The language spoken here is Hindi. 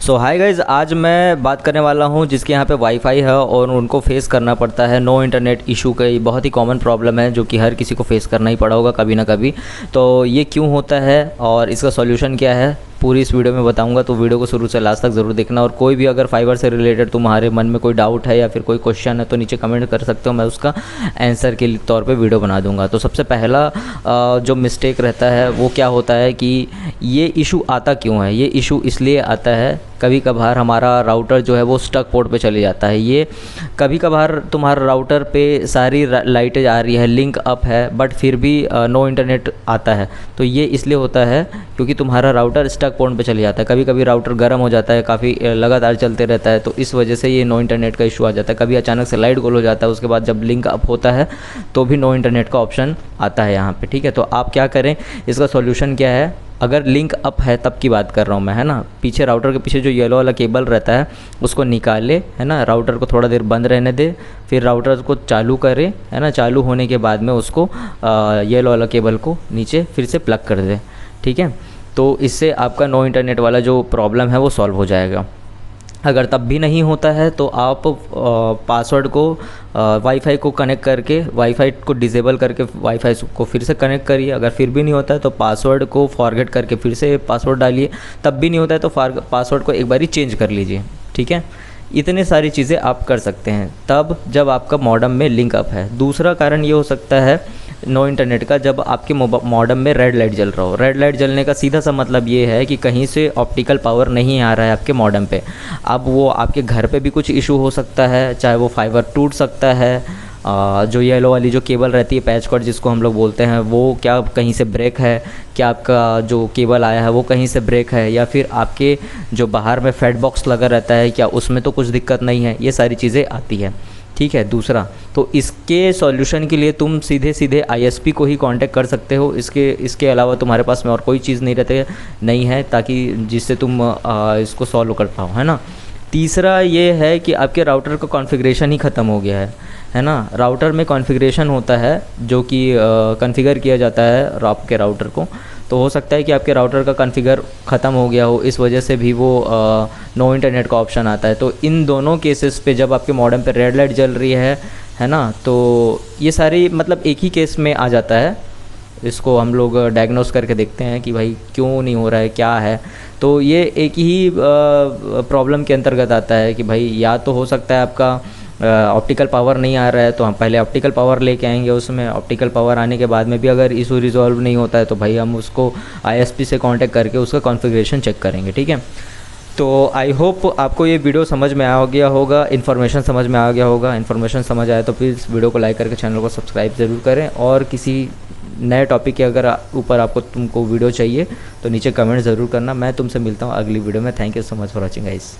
सो हाय गाइज़, आज मैं बात करने वाला हूँ जिसके यहाँ पे वाईफाई है और उनको फेस करना पड़ता है नो इंटरनेट इशू का। ये बहुत ही कॉमन प्रॉब्लम है जो कि हर किसी को फेस करना ही पड़ा होगा कभी ना कभी। तो ये क्यों होता है और इसका सॉल्यूशन क्या है, पूरी इस वीडियो में बताऊंगा। तो वीडियो को शुरू से लास्ट तक ज़रूर देखना। और कोई भी अगर फाइबर से रिलेटेड तुम्हारे मन में कोई डाउट है या फिर कोई क्वेश्चन है तो नीचे कमेंट कर सकते हो, मैं उसका आंसर के तौर पे वीडियो बना दूंगा। तो सबसे पहला जो मिस्टेक रहता है वो क्या होता है कि ये इशू आता क्यों है। ये इशू इसलिए आता है कभी कभार हमारा राउटर जो है वो स्टक पोर्ट पे चले जाता है। ये कभी कभार तुम्हारा राउटर पे सारी लाइटें आ रही है, लिंक अप है, बट फिर भी नो इंटरनेट आता है। तो ये इसलिए होता है क्योंकि तुम्हारा राउटर स्टक पोर्ट पे चले जाता है। कभी कभी राउटर गर्म हो जाता है, काफ़ी लगातार चलते रहता है, तो इस वजह से ये नो इंटरनेट का इशू आ जाता है। कभी अचानक से लाइट गोल हो जाता है, उसके बाद जब लिंक अप होता है तो भी नो इंटरनेट का ऑप्शन आता है यहाँ पे। ठीक है, तो आप क्या करें, इसका सॉल्यूशन क्या है। अगर लिंक अप है तब की बात कर रहा हूँ मैं, है ना। पीछे राउटर के पीछे जो येलो वाला केबल रहता है उसको निकाले, है ना। राउटर को थोड़ा देर बंद रहने दे, फिर राउटर को चालू करे, है ना। चालू होने के बाद में उसको येलो वाला केबल को नीचे फिर से प्लग कर दे। ठीक है, तो इससे आपका नो इंटरनेट वाला जो प्रॉब्लम है वो सॉल्व हो जाएगा। अगर तब भी नहीं होता है तो आप पासवर्ड को वाईफाई को कनेक्ट करके, वाईफाई को डिसेबल करके वाईफाई को फिर से कनेक्ट करिए। अगर फिर भी नहीं होता है तो पासवर्ड को फॉरगेट करके फिर से पासवर्ड डालिए। तब भी नहीं होता है तो पासवर्ड को एक बारी चेंज कर लीजिए। ठीक है, इतने सारी चीज़ें आप कर सकते हैं तब जब आपका मॉडेम में लिंक अप है। दूसरा कारण ये हो सकता है नो इंटरनेट का, जब आपके मॉडेम में रेड लाइट जल रहा हो। रेड लाइट जलने का सीधा सा मतलब ये है कि कहीं से ऑप्टिकल पावर नहीं आ रहा है आपके मॉडेम पे। अब वो आपके घर पे भी कुछ इशू हो सकता है, चाहे वो फाइबर टूट सकता है, जो येलो वाली जो केबल रहती है पैच कॉर्ड जिसको हम लोग बोलते हैं, वो क्या कहीं से ब्रेक है, क्या आपका जो केबल आया है वो कहीं से ब्रेक है, या फिर आपके जो बाहर में फेड बॉक्स लगा रहता है क्या उसमें तो कुछ दिक्कत नहीं है। ये सारी चीज़ें आती है। ठीक है, दूसरा तो इसके सॉल्यूशन के लिए तुम सीधे सीधे आईएसपी को ही कांटेक्ट कर सकते हो। इसके अलावा तुम्हारे पास में और कोई चीज़ नहीं है ताकि जिससे तुम इसको सॉल्व कर पाओ, है ना। तीसरा ये है कि आपके राउटर का कॉन्फ़िगरेशन ही ख़त्म हो गया है ना। राउटर में कॉन्फ़िगरेशन होता है जो कि कॉन्फ़िगर किया जाता है आपके राउटर को। तो हो सकता है कि आपके राउटर का कॉन्फ़िगर ख़त्म हो गया हो, इस वजह से भी वो नो इंटरनेट का ऑप्शन आता है। तो इन दोनों केसेस पे जब आपके मॉडेम पे रेड लाइट जल रही है ना, तो ये सारी मतलब एक ही केस में आ जाता है। इसको हम लोग डायग्नोस करके देखते हैं कि भाई क्यों नहीं हो रहा है, क्या है। तो ये एक ही प्रॉब्लम के अंतर्गत आता है कि भाई या तो हो सकता है आपका ऑप्टिकल पावर नहीं आ रहा है, तो हम पहले ऑप्टिकल पावर लेके आएंगे। उसमें ऑप्टिकल पावर आने के बाद में भी अगर इशू रिजॉल्व नहीं होता है तो भाई हम उसको आईएसपी से कांटेक्ट करके उसका कॉन्फ़िगरेशन चेक करेंगे। ठीक है, तो आई होप आपको ये वीडियो समझ में आ गया होगा, इन्फॉर्मेशन समझ में आ गया होगा। इन्फॉर्मेशन समझ आए तो प्लीज़ वीडियो को लाइक करके चैनल को सब्सक्राइब ज़रूर करें। और किसी नए टॉपिक के अगर ऊपर तुमको वीडियो चाहिए तो नीचे कमेंट ज़रूर करना। मैं तुमसे मिलता हूँ अगली वीडियो में। Thank you so much for watching guys.